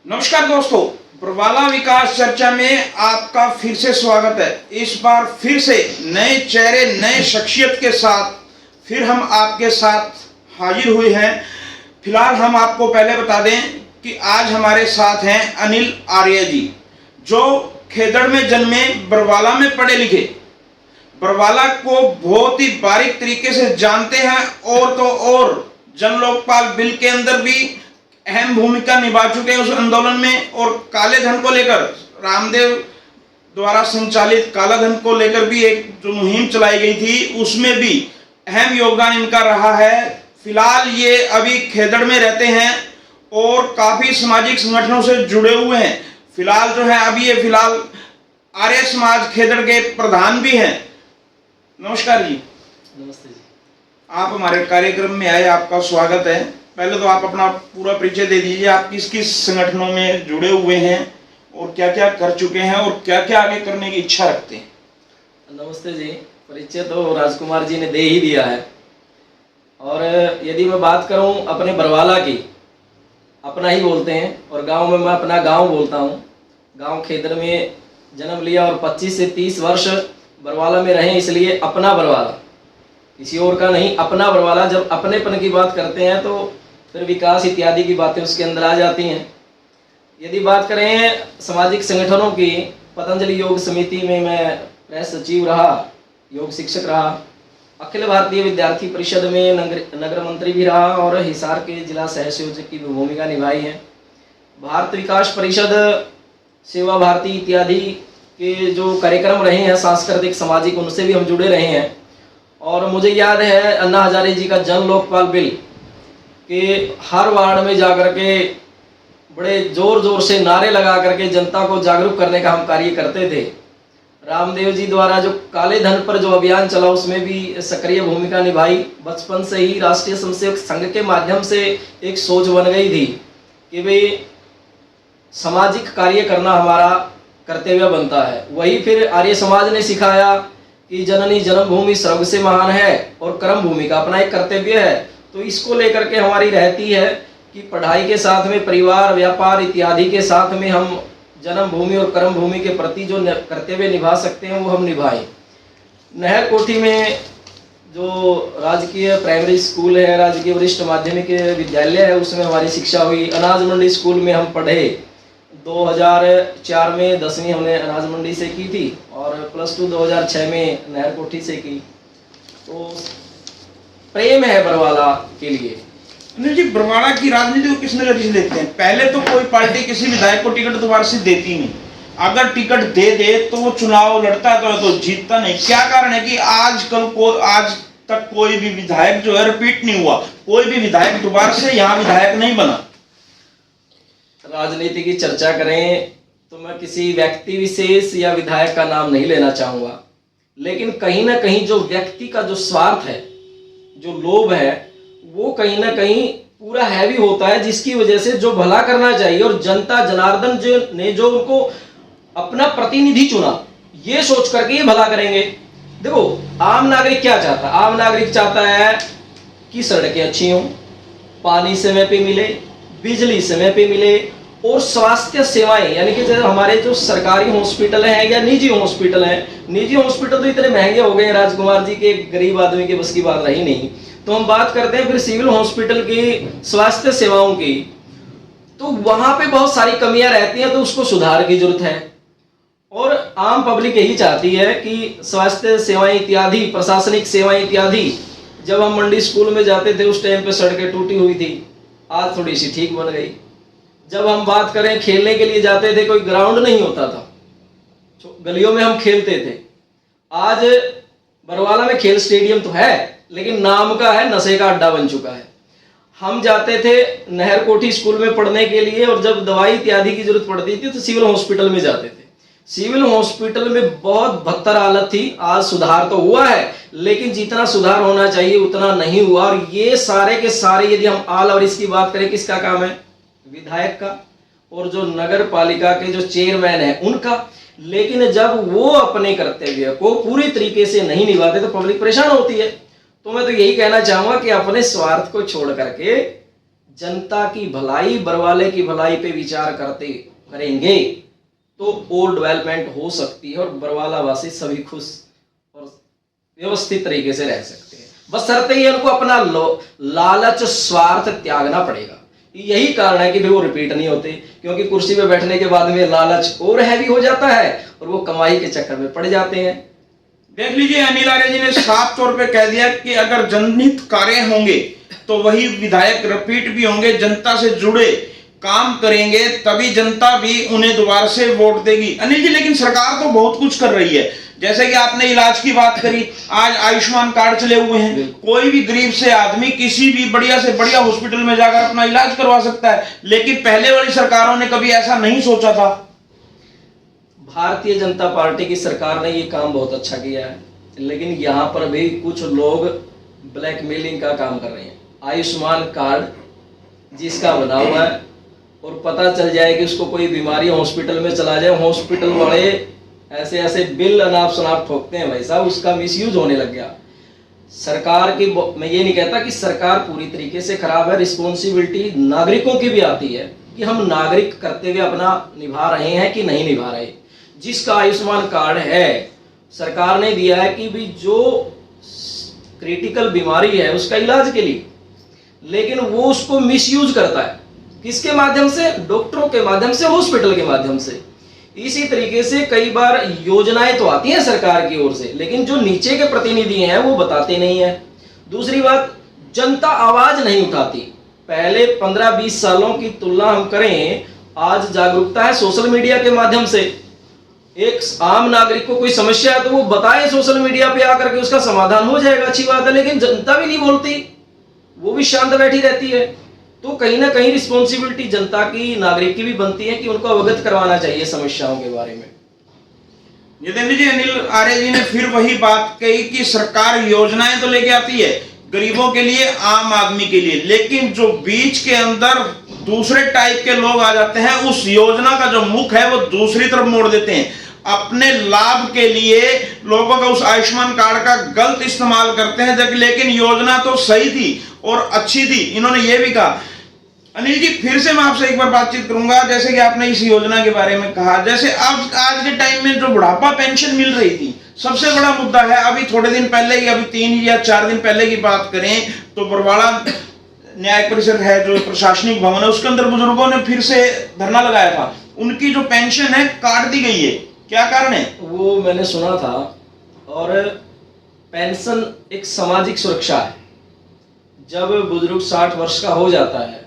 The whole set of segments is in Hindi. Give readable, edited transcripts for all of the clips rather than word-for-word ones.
नमस्कार दोस्तों, बरवाला विकास चर्चा में आपका फिर से स्वागत है। इस बार फिर से नए चेहरे, नए शख्सियत के साथ फिर हम आपके साथ हाजिर हुए हैं। फिलहाल हम आपको पहले बता दें कि आज हमारे साथ हैं अनिल आर्य जी, जो खेदड़ में जन्मे, बरवाला में पढ़े लिखे, बरवाला को बहुत ही बारीक तरीके से जानते हैं और तो और जन लोकपाल बिल के अंदर भी अहम भूमिका निभा चुके हैं उस आंदोलन में। और काले धन को लेकर, रामदेव द्वारा संचालित काला धन को लेकर भी एक जो मुहिम चलाई गई थी, उसमें भी अहम योगदान इनका रहा है। फिलहाल ये अभी खेदड़ में रहते हैं और काफी सामाजिक संगठनों से जुड़े हुए हैं। फिलहाल जो है अभी ये फिलहाल आर्य समाज खेदड़ के प्रधान भी हैं। नमस्कार जी। नमस्ते जी। आप हमारे कार्यक्रम में आए, आपका स्वागत है। पहले तो आप अपना पूरा परिचय दे दीजिए, आप किस किस संगठनों में जुड़े हुए हैं और क्या क्या कर चुके हैं और क्या क्या आगे करने की इच्छा रखते हैं। नमस्ते जी। परिचय तो राजकुमार जी ने दे ही दिया है। और यदि मैं बात करूं अपने बरवाला की, अपना ही बोलते हैं, और गांव में मैं अपना गांव बोलता हूं। गांव खेदड़ में जन्म लिया और 25 से 30 वर्ष बरवाला में रहे, इसलिए अपना बरवाला, किसी और का नहीं, अपना बरवाला। जब अपनेपन की बात करते हैं तो फिर विकास इत्यादि की बातें उसके अंदर आ जाती हैं। यदि बात करें सामाजिक संगठनों की, पतंजलि योग समिति में मैं प्रेस सचिव रहा, योग शिक्षक रहा, अखिल भारतीय विद्यार्थी परिषद में नगर मंत्री भी रहा और हिसार के जिला सहसंयोजक की भी भूमिका निभाई है। भारत विकास परिषद, सेवा भारती इत्यादि के जो कार्यक्रम रहे हैं सांस्कृतिक सामाजिक, उनसे भी हम जुड़े रहे हैं। और मुझे याद है अन्ना हजारे जी का जन लोकपाल बिल के हर वार्ड में जाकर के बड़े जोर जोर से नारे लगा करके जनता को जागरूक करने का हम कार्य करते थे। रामदेव जी द्वारा जो काले धन पर जो अभियान चला, उसमें भी सक्रिय भूमिका निभाई। बचपन से ही राष्ट्रीय स्वयंसेवक संघ के माध्यम से एक सोच बन गई थी कि भाई सामाजिक कार्य करना हमारा कर्तव्य बनता है। वही फिर आर्य समाज ने सिखाया कि जननी जन्मभूमि स्वर्ग से महान है और कर्म भूमि का अपना एक कर्तव्य है। तो इसको लेकर के हमारी रहती है कि पढ़ाई के साथ में परिवार, व्यापार इत्यादि के साथ में हम जन्मभूमि और कर्म भूमि के प्रति जो कर्तव्य निभा सकते हैं वो हम निभाएं। नहर कोठी में जो राजकीय प्राइमरी स्कूल है, राजकीय वरिष्ठ माध्यमिक विद्यालय है, उसमें हमारी शिक्षा हुई। अनाज मंडी स्कूल में हम पढ़े। 2004 में 10वीं हमने अनाज मंडी से की थी और +2 2006 में नहर कोठी से की। तो प्रेम है बरवाला के लिए। अनिल जी, बरवाला की राजनीति को किस नजरिए से देखते हैं? पहले तो कोई पार्टी किसी विधायक को टिकट दोबारा से देती नहीं, अगर टिकट दे दे तो वो चुनाव लड़ता है तो जीतता नहीं। क्या कारण है कि आज तक कोई भी विधायक जो है रिपीट नहीं हुआ, कोई भी विधायक दोबारा से यहाँ विधायक नहीं बना? राजनीति की चर्चा करें तो मैं किसी व्यक्ति विशेष या विधायक का नाम नहीं लेना चाहूँगा, लेकिन कहीं ना कहीं जो व्यक्ति का जो स्वार्थ है, जो लोभ है, वो कहीं ना कहीं पूरा हैवी होता है, जिसकी वजह से जो भला करना चाहिए और जनता जनार्दन जो उनको अपना प्रतिनिधि चुना, ये सोच करके ये भला करेंगे। देखो, आम नागरिक क्या चाहता है? आम नागरिक चाहता है कि सड़कें अच्छी हों, पानी समय पे मिले, बिजली समय पे मिले और स्वास्थ्य सेवाएं, यानी कि जैसे हमारे जो सरकारी हॉस्पिटल हैं या निजी हॉस्पिटल हैं, निजी हॉस्पिटल तो इतने महंगे हो गए हैं राजकुमार जी के, गरीब आदमी के बस की बात रही नहीं। तो हम बात करते हैं फिर सिविल हॉस्पिटल की स्वास्थ्य सेवाओं की, तो वहां पे बहुत सारी कमियां रहती हैं, तो उसको सुधार की जरूरत है। और आम पब्लिक यही चाहती है कि स्वास्थ्य सेवाएं इत्यादि, प्रशासनिक सेवाएं इत्यादि, जब हम मंडी स्कूल में जाते थे उस टाइम पे सड़कें टूटी हुई थी, आज थोड़ी सी ठीक बन गई। जब हम बात करें खेलने के लिए जाते थे, कोई ग्राउंड नहीं होता था, गलियों में हम खेलते थे। आज बरवाला में खेल स्टेडियम तो है, लेकिन नाम का है, नशे का अड्डा बन चुका है। हम जाते थे नहर कोठी स्कूल में पढ़ने के लिए, और जब दवाई इत्यादि की जरूरत पड़ती थी तो सिविल हॉस्पिटल में जाते थे। सिविल हॉस्पिटल में बहुत बदतर हालत थी। आज सुधार तो हुआ है, लेकिन जितना सुधार होना चाहिए उतना नहीं हुआ। और ये सारे के सारे, यदि हम आल और इसकी बात करें, किसका काम है? विधायक का और जो नगर पालिका के जो चेयरमैन है उनका। लेकिन जब वो अपने कर्तव्य को पूरी तरीके से नहीं निभाते तो पब्लिक परेशान होती है। तो मैं तो यही कहना चाहूंगा कि अपने स्वार्थ को छोड़ करके जनता की भलाई, बरवाले की भलाई पे विचार करेंगे तो और डेवलपमेंट हो सकती है और बरवाला वासी सभी खुश और व्यवस्थित तरीके से रह सकते हैं। बशर्ते ही उनको अपना लालच, स्वार्थ त्यागना पड़ेगा। यही कारण है कि भाई वो रिपीट नहीं होते, क्योंकि कुर्सी पे बैठने के बाद में लालच और हैवी हो जाता है और वो कमाई के चक्कर में पड़ जाते हैं। देख लीजिए, अनिल आर्य जी ने साफ तौर पे कह दिया कि अगर जनहित कार्य होंगे तो वही विधायक रिपीट भी होंगे, जनता से जुड़े काम करेंगे, तभी जनता भी उन्हें दोबारा से वोट देगी। अनिल जी, लेकिन सरकार तो बहुत कुछ कर रही है, जैसे कि आपने इलाज की बात करी, आज आयुष्मान कार्ड चले हुए हैं, कोई भी गरीब से आदमी किसी भी बढ़िया से बढ़िया हॉस्पिटल में जाकर अपना इलाज करवा सकता है, लेकिन पहले वाली सरकारों ने कभी ऐसा नहीं सोचा था। भारतीय जनता पार्टी की सरकार ने ये काम बहुत अच्छा किया है, लेकिन यहाँ पर भी कुछ लोग ब्लैकमेलिंग का काम कर रहे हैं। आयुष्मान कार्ड जिसका बना हुआ है और पता चल जाए कि उसको कोई बीमारी हॉस्पिटल में चला जाए, हॉस्पिटल वाले ऐसे ऐसे बिल अनाप शनाप ठोकते हैं भाई साहब, उसका मिसयूज होने लग गया। सरकार की, मैं ये नहीं कहता कि सरकार पूरी तरीके से खराब है, रिस्पॉन्सिबिलिटी नागरिकों की भी आती है कि हम नागरिक कर्तव्य अपना निभा रहे हैं कि नहीं निभा रहे। जिसका आयुष्मान कार्ड है, सरकार ने दिया है कि भी जो क्रिटिकल बीमारी है उसका इलाज के लिए, लेकिन वो उसको मिसयूज करता है। किसके माध्यम से? डॉक्टरों के माध्यम से, हॉस्पिटल के माध्यम से। इसी तरीके से कई बार योजनाएं तो आती हैं सरकार की ओर से, लेकिन जो नीचे के प्रतिनिधि हैं वो बताते नहीं है। दूसरी बात, जनता आवाज नहीं उठाती। पहले 15-20 सालों की तुलना हम करें, आज जागरूकता है सोशल मीडिया के माध्यम से। एक आम नागरिक को कोई समस्या है तो वो बताए सोशल मीडिया पे आकर के, उसका समाधान हो जाएगा, अच्छी बात है। लेकिन जनता भी नहीं बोलती, वो भी शांत बैठी रहती है। तो कहीं ना कहीं रिस्पॉन्सिबिलिटी जनता की, नागरिक की भी बनती है कि उनको अवगत करवाना चाहिए समस्याओं के बारे में। जितेंद्र जी, अनिल आर्य जी ने फिर वही बात कही कि सरकार योजनाएं तो लेके आती है गरीबों के लिए, आम आदमी के लिए, लेकिन जो बीच के अंदर दूसरे टाइप के लोग आ जाते हैं, उस योजना का जो मुख है वो दूसरी तरफ मोड़ देते हैं। अपने लाभ के लिए लोगों का उस आयुष्मान कार्ड का गलत इस्तेमाल करते हैं, जबकि लेकिन योजना तो सही थी और अच्छी थी। इन्होंने ये भी कहा। अनिल जी, फिर से मैं आपसे एक बार बातचीत करूंगा, जैसे कि आपने इस योजना के बारे में कहा, जैसे अब आज के टाइम में जो बुढ़ापा पेंशन मिल रही थी, सबसे बड़ा मुद्दा है। अभी थोड़े दिन पहले ही, अभी 3 या 4 दिन पहले की बात करें तो बरवाड़ा न्याय परिषद है, जो प्रशासनिक भवन है, उसके अंदर बुजुर्गों ने फिर से धरना लगाया था। उनकी जो पेंशन है काट दी गई है, क्या कारण है? वो मैंने सुना था। और पेंशन एक सामाजिक सुरक्षा है। जब बुजुर्ग 60 वर्ष का हो जाता है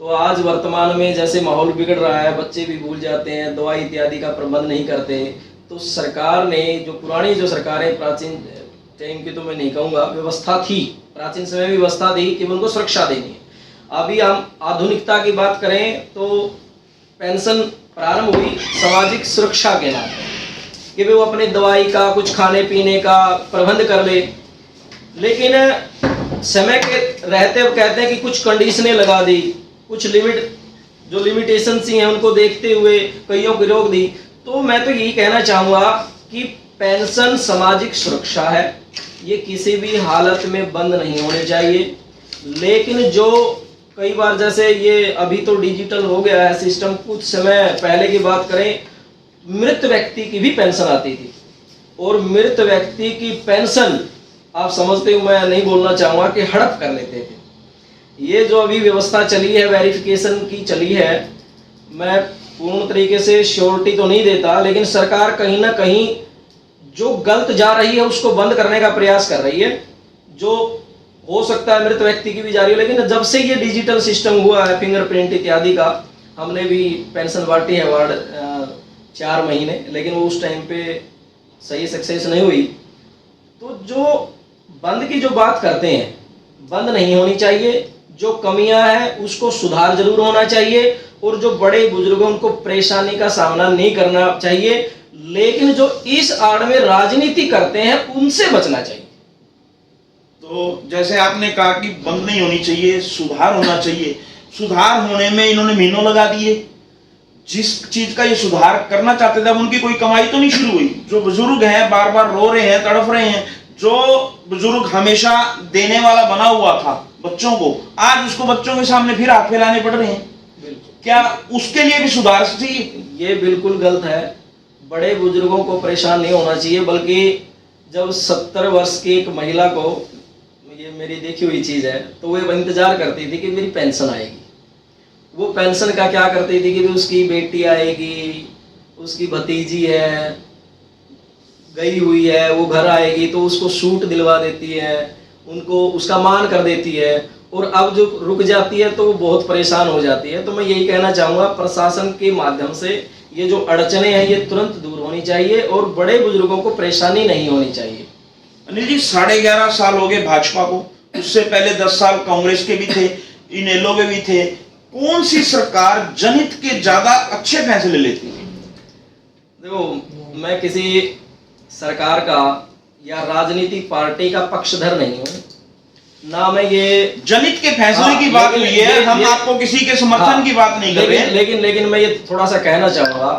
तो आज वर्तमान में जैसे माहौल बिगड़ रहा है, बच्चे भी भूल जाते हैं, दवाई इत्यादि का प्रबंध नहीं करते, तो सरकार ने, जो पुरानी जो सरकारें, प्राचीन टाइम की तो मैं नहीं कहूँगा, व्यवस्था थी, प्राचीन समय में व्यवस्था थी कि उनको सुरक्षा देनी है। अभी हम आधुनिकता की बात करें तो पेंशन प्रारंभ हुई सामाजिक सुरक्षा के नाम पे कि वो अपने दवाई का, कुछ खाने पीने का प्रबंध कर ले। लेकिन समय के रहते अब कहते हैं कि कुछ कंडीशनें लगा दी, कुछ जो लिमिटेशंस हैं उनको देखते हुए कईयों की रोक दी। तो मैं तो यही कहना चाहूँगा कि पेंशन सामाजिक सुरक्षा है, ये किसी भी हालत में बंद नहीं होने चाहिए। लेकिन जो कई बार, जैसे ये अभी तो डिजिटल हो गया है सिस्टम, कुछ समय पहले की बात करें, मृत व्यक्ति की भी पेंशन आती थी, और मृत व्यक्ति की पेंशन आप समझते हो, मैं नहीं बोलना चाहूँगा कि हड़प कर लेते थे। ये जो अभी व्यवस्था चली है, वेरिफिकेशन की चली है, मैं पूर्ण तरीके से श्योरिटी तो नहीं देता, लेकिन सरकार कहीं ना कहीं जो गलत जा रही है उसको बंद करने का प्रयास कर रही है। जो हो सकता है मृत व्यक्ति की भी जा रही है, लेकिन जब से ये डिजिटल सिस्टम हुआ है, फिंगरप्रिंट इत्यादि का, हमने भी पेंशन बांटी है वार्ड 4 महीने, लेकिन वो उस टाइम पे सही सक्सेस नहीं हुई। तो जो बंद की जो बात करते हैं, बंद नहीं होनी चाहिए। जो कमियां हैं उसको सुधार जरूर होना चाहिए, और जो बड़े बुजुर्गों को परेशानी का सामना नहीं करना चाहिए, लेकिन जो इस आड़ में राजनीति करते हैं उनसे बचना चाहिए। तो जैसे आपने कहा कि बंद नहीं होनी चाहिए, सुधार होना चाहिए। सुधार होने में इन्होंने महीनों लगा दिए। जिस चीज का ये सुधार करना चाहते थे, अब उनकी कोई कमाई तो नहीं शुरू हुई। जो बुजुर्ग हैं बार बार रो रहे हैं, तड़फ रहे हैं। जो बुजुर्ग हमेशा देने वाला बना हुआ था, बच्चों को, आज उसको बच्चों के सामने फिर हाथ फैलाने पड़ रहे हैं। बिल्कुल क्या उसके लिए भी सुधार चाहिए? ये बिल्कुल गलत है। बड़े बुजुर्गों को परेशान नहीं होना चाहिए, बल्कि जब 70 वर्ष की एक महिला को, ये मेरी देखी हुई चीज़ है, तो वो इंतजार करती थी कि मेरी पेंशन आएगी। वो पेंशन का क्या करती थी कि उसकी बेटी आएगी, उसकी भतीजी है गई हुई है, वो घर आएगी तो उसको सूट दिलवा देती है, उनको उसका मान कर देती है, और अब जो रुक जाती है तो वो बहुत परेशान हो जाती है। तो मैं यही कहना चाहूँगा, प्रशासन के माध्यम से ये जो अड़चने हैं ये तुरंत दूर होनी चाहिए और बड़े बुजुर्गों को परेशानी नहीं होनी चाहिए। अनिल जी, 11.5 साल हो गए भाजपा को, उससे पहले 10 साल कांग्रेस के भी थे, इनेलो के भी थे। कौन सी सरकार जनहित के ज्यादा अच्छे फैसले लेती है? देखो, मैं किसी सरकार का या राजनीतिक पार्टी का पक्षधर नहीं हूँ, ना मैं ये जनहित के फैसले की बात हुई है, हम आपको किसी के समर्थन की बात नहीं कर रहे हैं। लेकिन मैं ये थोड़ा सा कहना चाहूँगा,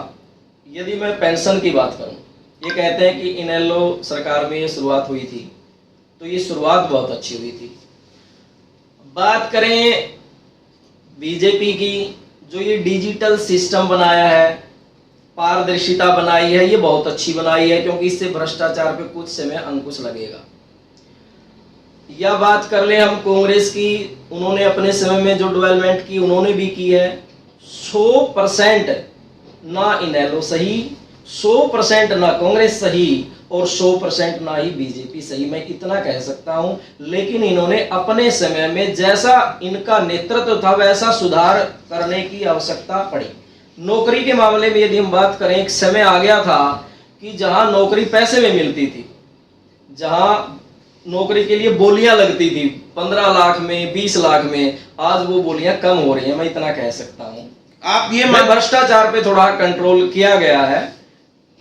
यदि मैं पेंशन की बात करूँ, ये कहते हैं कि इनेलो सरकार में ये शुरुआत हुई थी, तो ये शुरुआत बहुत अच्छी हुई थी। बात करें बीजेपी की, जो ये डिजिटल सिस्टम बनाया है, पारदर्शिता बनाई है, ये बहुत अच्छी बनाई है, क्योंकि इससे भ्रष्टाचार पे कुछ समय अंकुश लगेगा। या बात कर ले हम कांग्रेस की, उन्होंने अपने समय में जो डेवलपमेंट की उन्होंने भी की है। 100% ना इनेलो सही, 100% ना कांग्रेस सही, और 100% ना ही बीजेपी सही, मैं इतना कह सकता हूं। लेकिन इन्होंने अपने समय में जैसा इनका नेतृत्व था वैसा सुधार करने की आवश्यकता पड़ी। नौकरी के मामले में यदि हम बात करें, एक समय आ गया था कि जहां नौकरी पैसे में मिलती थी, जहां नौकरी के लिए बोलियां लगती थी 15 लाख में, 20 लाख में, आज वो बोलियां कम हो रही हैं, मैं इतना कह सकता हूं। आप ये भ्रष्टाचार पे थोड़ा कंट्रोल किया गया है,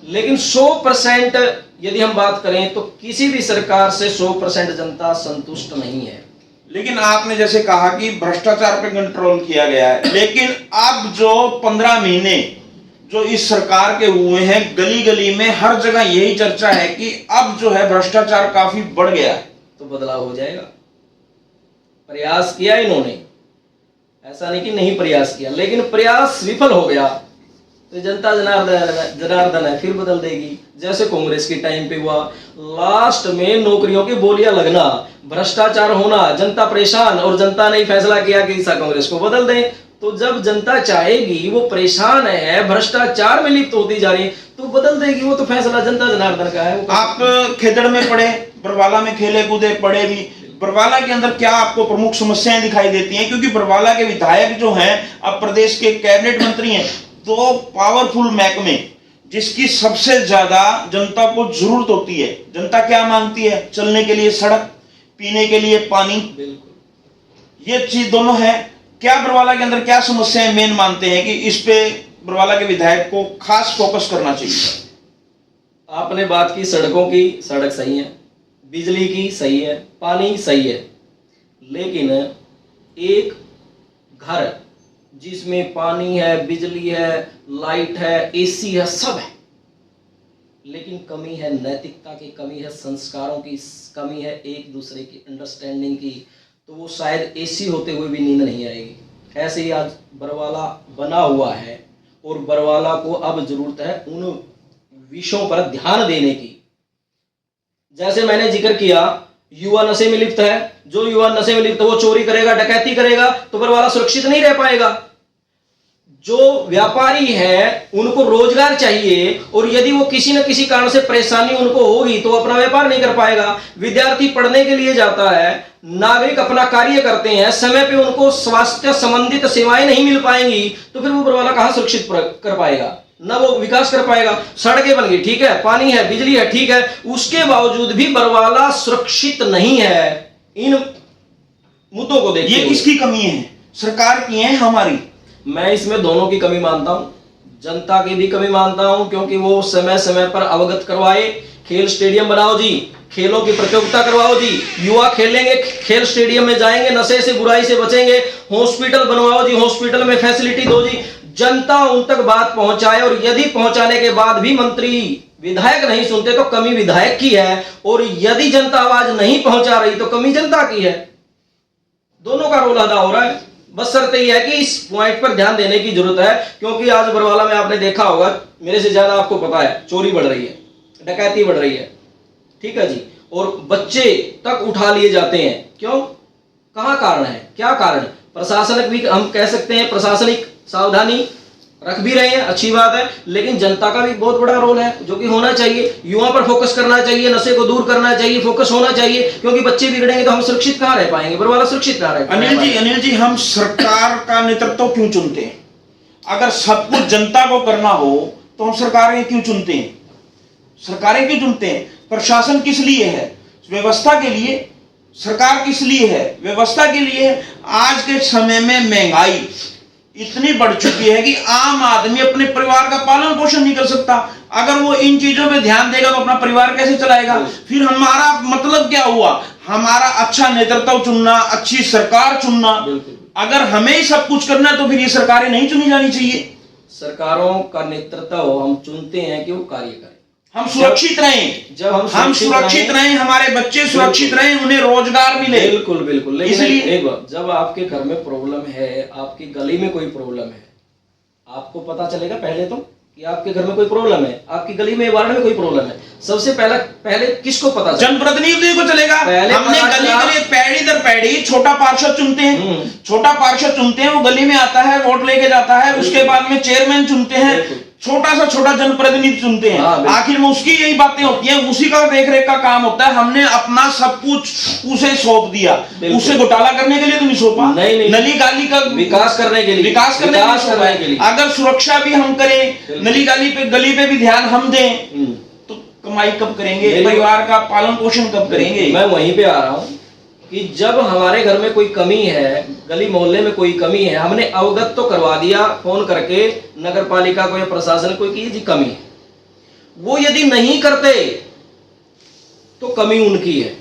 लेकिन 100% यदि हम बात करें तो किसी भी सरकार से 100% जनता संतुष्ट नहीं है। लेकिन आपने जैसे कहा कि भ्रष्टाचार पे कंट्रोल किया गया है, लेकिन अब जो 15 महीने जो इस सरकार के हुए हैं, गली गली में हर जगह यही चर्चा है कि अब जो है भ्रष्टाचार काफी बढ़ गया है। तो बदलाव हो जाएगा। प्रयास किया इन्होंने, ऐसा नहीं कि नहीं प्रयास किया, लेकिन प्रयास विफल हो गया तो जनता जनार्दन है, फिर बदल देगी। जैसे कांग्रेस के टाइम पे हुआ, लास्ट में नौकरियों की बोलियां लगना, भ्रष्टाचार होना, जनता परेशान, और जनता ने फैसला किया कि कांग्रेस को बदल दें। तो जब जनता चाहेगी, वो परेशान है, भ्रष्टाचार में लिप्त होती जा रही है, तो बदल देगी। वो तो फैसला जनता जनार्दन का है। आप खेतड़ में पढ़े, बरवाला में खेले कूदे पढ़े भी, बरवाला के अंदर क्या आपको प्रमुख समस्याएं दिखाई देती हैं? क्योंकि बरवाला के विधायक जो हैं अब प्रदेश के कैबिनेट मंत्री हैं, तो पावरफुल महकमे जिसकी सबसे ज्यादा जनता को जरूरत होती है। जनता क्या मांगती है? चलने के लिए सड़क, पीने के लिए पानी, बिल्कुल ये चीज दोनों है। क्या बरवाला के अंदर क्या समस्याएं मेन मानते हैं कि इस पे बरवाला के विधायक को खास फोकस करना चाहिए? आपने बात की सड़कों की, सड़क सही है, बिजली की सही है, पानी सही है, लेकिन एक घर जिसमें पानी है, बिजली है, लाइट है, एसी है, सब है, लेकिन कमी है नैतिकता की, कमी है संस्कारों की, कमी है एक दूसरे की अंडरस्टैंडिंग की, तो वो शायद एसी होते हुए भी नींद नहीं आएगी। ऐसे ही आज बरवाला बना हुआ है, और बरवाला को अब जरूरत है उन विषयों पर ध्यान देने की। जैसे मैंने जिक्र किया, युवा नशे में लिप्त है, जो युवा नशे में लिप्त है वो चोरी करेगा, डकैती करेगा, तो बरवाला सुरक्षित नहीं रह पाएगा। जो व्यापारी है उनको रोजगार चाहिए, और यदि वो किसी न किसी कारण से परेशानी उनको होगी तो अपना व्यापार नहीं कर पाएगा। विद्यार्थी पढ़ने के लिए जाता है, नागरिक अपना कार्य करते हैं, समय पे उनको स्वास्थ्य संबंधित सेवाएं नहीं मिल पाएंगी, तो फिर वो बरवाला कहां सुरक्षित कर पाएगा, ना वो विकास कर पाएगा। सड़कें बन गई, ठीक है, पानी है, बिजली है, ठीक है, उसके बावजूद भी बरवाला सुरक्षित नहीं है। इन मुद्दों को देखिए, ये किसकी कमी है? सरकार की है, हमारी? मैं इसमें दोनों की कमी मानता हूं, जनता की भी कमी मानता हूं, क्योंकि वो समय समय पर अवगत करवाए। खेल स्टेडियम बनाओ जी, खेलों की प्रतियोगिता करवाओ जी, युवा खेलेंगे, खेल स्टेडियम में जाएंगे, नशे से बुराई से बचेंगे। हॉस्पिटल बनवाओ जी, हॉस्पिटल में फैसिलिटी दो जी, जनता उन तक बात पहुंचाए। और यदि पहुंचाने के बाद भी मंत्री विधायक नहीं सुनते तो कमी विधायक की है, और यदि जनता आवाज नहीं पहुंचा रही तो कमी जनता की है। दोनों का रोल अदा हो रहा है। बस शर्त ये है कि इस पॉइंट पर ध्यान देने की जरूरत है, क्योंकि आज बरवाला में आपने देखा होगा, मेरे से ज्यादा आपको पता है, चोरी बढ़ रही है, डकैती बढ़ रही है, ठीक है जी, और बच्चे तक उठा लिए जाते हैं। क्यों? कहाँ कारण है? क्या कारण? प्रशासनिक भी हम कह सकते हैं, प्रशासनिक सावधानी रख भी रहे हैं, अच्छी बात है, लेकिन जनता का भी बहुत बड़ा रोल है जो कि होना चाहिए। युवा पर फोकस करना चाहिए, नशे को दूर करना चाहिए, फोकस होना चाहिए, क्योंकि बच्चे बिगड़ेंगे तो हम सुरक्षित कहाँ रह पाएंगे, बरवाला सुरक्षित कहाँ रह पाएंगे। अनिल जी हम सरकार का नेतृत्व क्यों चुनते हैं? अगर सब कुछ जनता को करना हो तो हम सरकारें क्यों चुनते हैं? सरकारें क्यों चुनते हैं? प्रशासन किस लिए है? व्यवस्था के लिए। सरकार किस लिए है? व्यवस्था के लिए। आज के समय में महंगाई इतनी बढ़ चुकी है कि आम आदमी अपने परिवार का पालन पोषण नहीं कर सकता। अगर वो इन चीजों पे ध्यान देगा तो अपना परिवार कैसे चलाएगा? फिर हमारा मतलब क्या हुआ? हमारा अच्छा नेतृत्व चुनना, अच्छी सरकार चुनना। अगर हमें ही सब कुछ करना है तो फिर ये सरकारें नहीं चुनी जानी चाहिए। सरकारों का नेतृत्व हम चुनते हैं कि वो कार्य करें, हम सुरक्षित रहें, जब हम सुरक्षित रहें, हमारे बच्चे सुरक्षित रहें, उन्हें रोजगार मिले। बिल्कुल बिल्कुल। लेकिन इसलिए एक बात, जब आपके घर में प्रॉब्लम है, आपकी गली में कोई प्रॉब्लम है, आपको पता चलेगा पहले तो कि आपके घर में कोई प्रॉब्लम है, आपकी गली में, वार्ड में कोई प्रॉब्लम है। सबसे पहले किसको पता चलेगा? जनप्रतिनिधि को चलेगा। हमने गली गली पैड़ी दर पैड़ी छोटा पार्षद चुनते हैं, छोटा पार्षद चुनते हैं, वो गली में आता है, वोट लेके जाता है, उसके बाद में चेयरमैन चुनते हैं, छोटा सा छोटा जनप्रतिनिधि चुनते हैं। आखिर में उसकी यही बातें होती हैं, उसी का देखरेख का काम होता है। हमने अपना सब कुछ उसे सौंप दिया, उसे घोटाला करने के लिए तो नहीं सौंपा, नली गाली का विकास करने के लिए, के लिए। अगर सुरक्षा भी हम करें, नली गाली पे, गली पे भी ध्यान हम दें, तो कमाई कब करेंगे? परिवार का पालन पोषण कब करेंगे? मैं वहीं पे आ रहा हूँ कि जब हमारे घर में कोई कमी है, गली मोहल्ले में कोई कमी है, हमने अवगत तो करवा दिया फोन करके नगर पालिका को या प्रशासन को कि ये जी कमी है। वो यदि नहीं करते तो कमी उनकी है,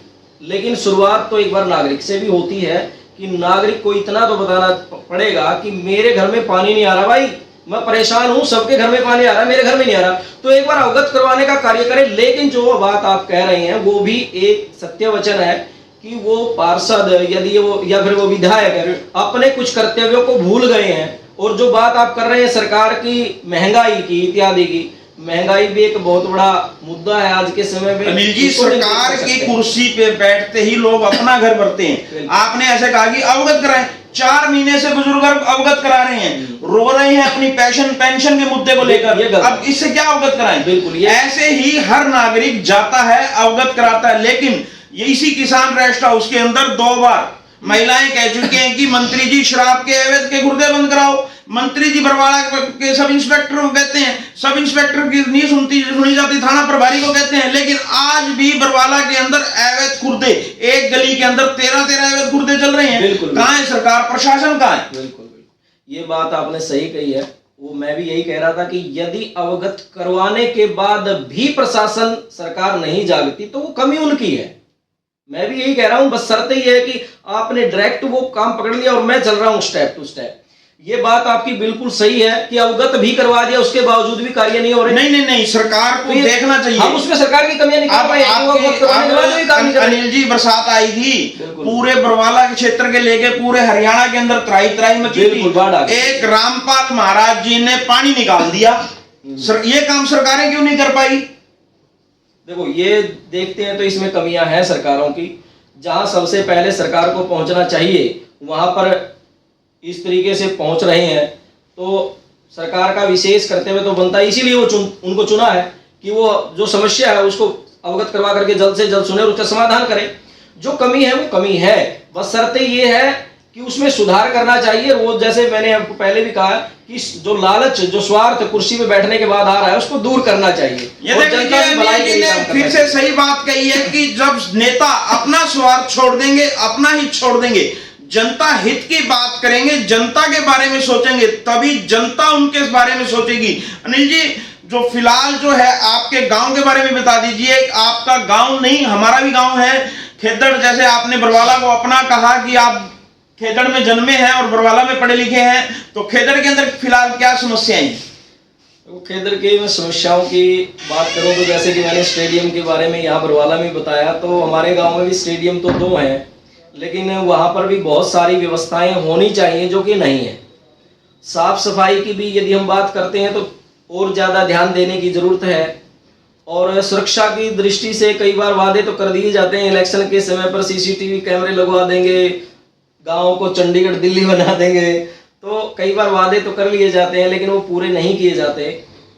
लेकिन शुरुआत तो एक बार नागरिक से भी होती है कि नागरिक को इतना तो बताना पड़ेगा कि मेरे घर में पानी नहीं आ रहा भाई, मैं परेशान हूं, सबके घर में पानी आ रहा है, मेरे घर में नहीं आ रहा। तो एक बार अवगत करवाने का कार्य करें। लेकिन जो बात आप कह रहे हैं वो भी एक सत्य वचन है कि वो पार्षद यदि वो या फिर वो विधायक अपने कुछ कर्तव्यों को भूल गए हैं। और जो बात आप कर रहे हैं सरकार की, महंगाई की, इत्यादि की, महंगाई भी एक बहुत बड़ा मुद्दा है आज के समय में। अनिल जी, सरकार की कुर्सी पे बैठते ही लोग अपना घर भरते हैं। आपने ऐसे कहा कि अवगत कराएं, 4 महीने से बुजुर्ग अवगत करा रहे हैं, रो रहे हैं अपनी पेंशन के मुद्दे को लेकर। अब इससे क्या अवगत कराएं? बिल्कुल ऐसे ही हर नागरिक जाता है, अवगत कराता है। लेकिन ये इसी किसान रेस्ट हाउस के अंदर 2 बार महिलाएं कह चुकी हैं कि मंत्री जी शराब के अवैध के गुर्दे बंद कराओ। मंत्री जी बरवाला के सब इंस्पेक्टर को कहते हैं, सब इंस्पेक्टर की नहीं सुनी जाती, थाना प्रभारी को कहते हैं। लेकिन आज भी बरवाला के अंदर अवैध गुर्दे, एक गली के अंदर 13 अवैध गुर्दे चल रहे हैं। कहाँ है सरकार, प्रशासन कहाँ है? बिल्कुल, ये बात आपने सही कही है। वो मैं भी यही कह रहा था कि यदि अवगत करवाने के बाद भी प्रशासन, सरकार नहीं जागती तो वो कमी उनकी है। मैं भी यही कह रहा हूं, बस शर्त ही है कि आपने डायरेक्ट वो काम पकड़ लिया और मैं चल रहा हूं स्टेप टू स्टेप। ये बात आपकी बिल्कुल सही है कि अवगत भी करवा दिया, उसके बावजूद भी कार्य नहीं हो रहे। नहीं, सरकार को देखना चाहिए। हम उसमें सरकार की कमियां निकाल पाए। अनिल जी, बरसात आई थी, पूरे बरवाला के क्षेत्र के लेके पूरे हरियाणा के अंदर त्राही मची थी। एक रामपाल महाराज जी ने पानी निकाल दिया। ये काम सरकारें क्यों नहीं कर पाई? देखो, ये देखते हैं तो इसमें कमियां हैं सरकारों की। जहां सबसे पहले सरकार को पहुंचना चाहिए वहां पर इस तरीके से पहुंच रहे हैं, तो सरकार का विशेष करते हुए तो बनता है। इसीलिए वो उनको चुना है कि वो जो समस्या है उसको अवगत करवा करके जल्द से जल्द सुने और उसका समाधान करें। जो कमी है वो कमी है, बस शर्त ये है कि उसमें सुधार करना चाहिए। वो जैसे मैंने आपको पहले भी कहा कि जो लालच, जो स्वार्थ कुर्सी पे बैठने के बाद आ रहा है, उसको दूर करना चाहिए। ये फिर से सही बात कही है कि जब नेता अपना स्वार्थ छोड़ देंगे, अपना हित छोड़ देंगे, जनता हित की बात करेंगे, जनता के बारे में सोचेंगे, तभी जनता उनके बारे में सोचेगी। अनिल जी, जो फिलहाल जो है आपके गांव के बारे में बता दीजिए। आपका गांव नहीं, हमारा भी गांव है खेदड़। जैसे आपने बरवाला को अपना कहा कि आप खेदड़ में जन्मे हैं और बरवाला में पढ़े लिखे हैं, तो खेदड़ के अंदर फिलहाल क्या समस्याएं हैं? खेदड़ के मैं समस्याओं की बात करूं तो जैसे कि मैंने स्टेडियम के बारे में यहाँ बरवाला में बताया, तो हमारे गांव में भी स्टेडियम तो 2 हैं। लेकिन वहाँ पर भी बहुत सारी व्यवस्थाएं होनी चाहिए जो कि नहीं है। साफ सफाई की भी यदि हम बात करते हैं तो और ज़्यादा ध्यान देने की ज़रूरत है। और सुरक्षा की दृष्टि से कई बार वादे तो कर दिए जाते हैं, इलेक्शन के समय पर सीसीटीवी कैमरे लगवा देंगे, गाँव को चंडीगढ़ दिल्ली बना देंगे, तो कई बार वादे तो कर लिए जाते हैं लेकिन वो पूरे नहीं किए जाते।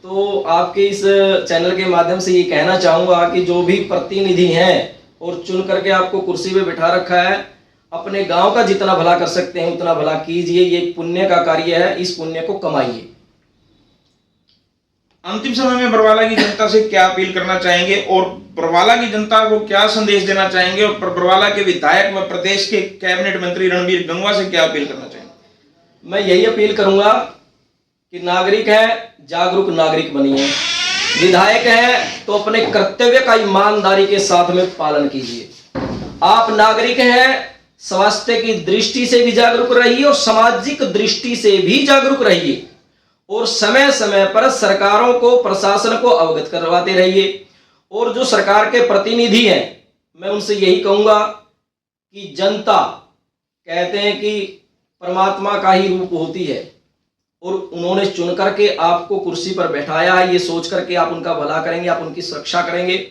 तो आपके इस चैनल के माध्यम से ये कहना चाहूँगा कि जो भी प्रतिनिधि हैं और चुन करके आपको कुर्सी पे बिठा रखा है, अपने गांव का जितना भला कर सकते हैं उतना भला कीजिए। ये पुण्य का कार्य है, इस पुण्य को कमाइए। अंतिम समय में बरवाला की जनता से क्या अपील करना चाहेंगे और बरवाला की जनता को क्या संदेश देना चाहेंगे और बरवाला के विधायक व प्रदेश के कैबिनेट मंत्री रणबीर गंगवा से क्या अपील करना चाहेंगे? मैं यही अपील करूंगा कि नागरिक है, जागरूक नागरिक बनिए। विधायक है तो अपने कर्तव्य का ईमानदारी के साथ में पालन कीजिए। आप नागरिक हैं, स्वास्थ्य की दृष्टि से भी जागरूक रहिए और सामाजिक दृष्टि से भी जागरूक रहिए और समय समय पर सरकारों को, प्रशासन को अवगत करवाते रहिए। और जो सरकार के प्रतिनिधि हैं, मैं उनसे यही कहूंगा कि जनता, कहते हैं कि परमात्मा का ही रूप होती है और उन्होंने चुन करके आपको कुर्सी पर बैठाया है, ये सोच करके आप उनका भला करेंगे, आप उनकी सुरक्षा करेंगे।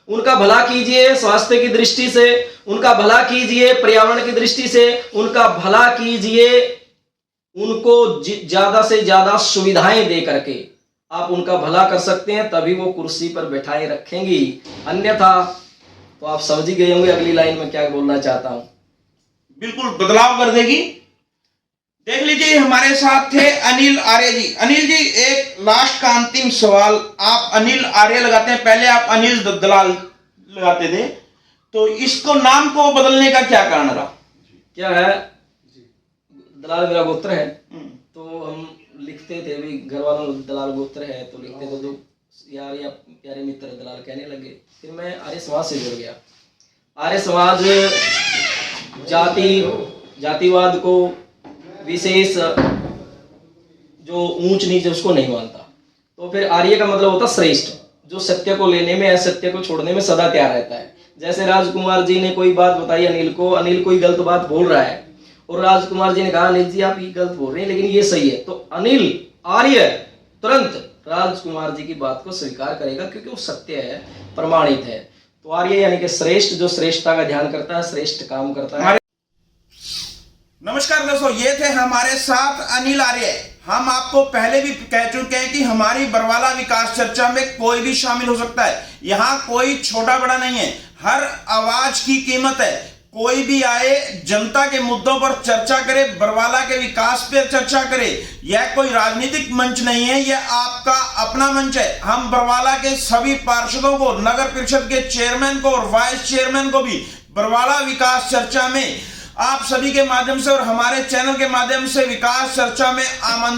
उनका भला कीजिए स्वास्थ्य की दृष्टि से, उनका भला कीजिए पर्यावरण की दृष्टि से, उनका भला कीजिए, उनको ज्यादा से ज्यादा सुविधाएं दे करके आप उनका भला कर सकते हैं, तभी वो कुर्सी पर बैठाए रखेंगी। अन्यथा तो आप समझ ही गए होंगे अगली लाइन में क्या बोलना चाहता हूं। बिल्कुल बदलाव कर देगी। देख लीजिए, हमारे साथ थे अनिल आर्य जी। अनिल जी, एक लास्ट का अंतिम सवाल, आप अनिल आर्य लगाते हैं, पहले आप अनिल दलाल लगाते थे, तो इसको नाम को बदलने का क्या कारण रहा? क्या है, दलाल मेरा गोत्र है, तो हम लिखते थे, भी घर वालों दलाल गोत्र है तो लिखते थे, तो यार या प्यारे मित्र दलाल कहने लगे। फिर मैं आर्य समाज से जुड़ गया। आर्य समाज जातिवाद को, विशेष जो ऊंच नीच उसको नहीं मानता। तो फिर आर्य का मतलब होता श्रेष्ठ, जो सत्य को लेने में, असत्य को छोड़ने में सदा तैयार रहता है। जैसे राजकुमार जी ने कोई बात बताई अनिल को, अनिल कोई गलत बात बोल रहा है और राजकुमार जी ने कहा अनिल जी आप ये गलत बोल रहे हैं लेकिन ये सही है, तो अनिल आर्य तुरंत राजकुमार जी की बात को स्वीकार करेगा क्योंकि वो सत्य है, प्रमाणित है। तो आर्य यानी कि श्रेष्ठ, जो श्रेष्ठता का ध्यान करता है, श्रेष्ठ काम करता है। नमस्कार दोस्तों, ये थे हमारे साथ अनिल आर्य। हम आपको पहले भी कह चुके हैं कि हमारी बरवाला विकास चर्चा में कोई भी शामिल हो सकता है। यहाँ कोई छोटा बड़ा नहीं है, हर आवाज की कीमत है। कोई भी आए, जनता के मुद्दों पर चर्चा करे, बरवाला के विकास पर चर्चा करे। यह कोई राजनीतिक मंच नहीं है, यह आपका अपना मंच है। हम बरवाला के सभी पार्षदों को, नगर परिषद के चेयरमैन को और वाइस चेयरमैन को भी बरवाला विकास चर्चा में आप सभी के माध्यम से और हमारे चैनल के माध्यम से विकास चर्चा में आमंत्रित